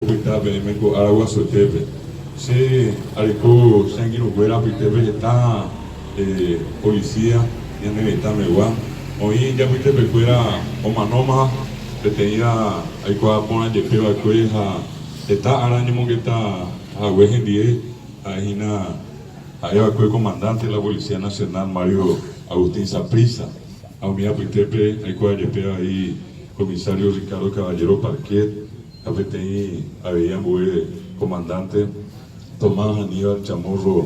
Meco Aragua Sotepe. Se arecó sanguino fuera Pitepe está policía y en el Megua. Hoy ya Pitepe fuera o manoma que tenía hay que poner de peba que está araño que está a huejen 10 ahí na ahí va el comandante de la Policía Nacional Mario Agustín Saprissa. A mí Pitepe hay que de peba ahí comisario Ricardo Caballero Parquet. Capitán había muy comandante Tomás Aníbal Chamorro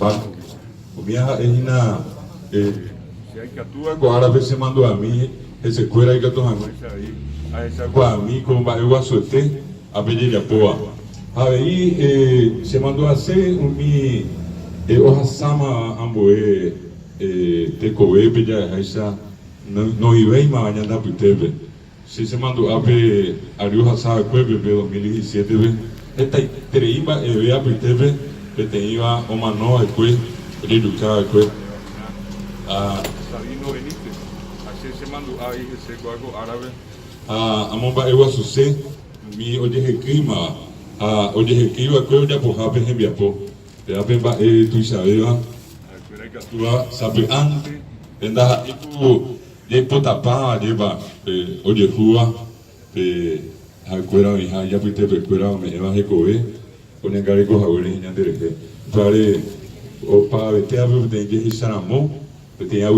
Paco. Comía es una si hay que actuar con árabe se mandó a mí ese cuera y que todos ahí a esa a mí con bajo suerte a pedir apoyo. Ahí se mandó a hacer mi hoja sama amboe te coe pella esa no iba y mañana Pitepe. Si se mandó a ver Arius Asada Cueve de 2017, esta treíba vea Pitepe, que te iba o mano a Cue, el luchar a Cue. Sabino Benítez, así se mandó ahí ese algo árabe. A Momba Ewa Sucé, mi oye el clima, oye el clima, Cue ya por Jape en Viapo, de Jape va tu Isabela, Cue que actúa, sabe antes, venga y tu. Y potapa lleva oye jua al cuera hija ya fuiste per cuera me va a coger con el carico jaguare ya te dije para o para vete a ver de que saramo te ya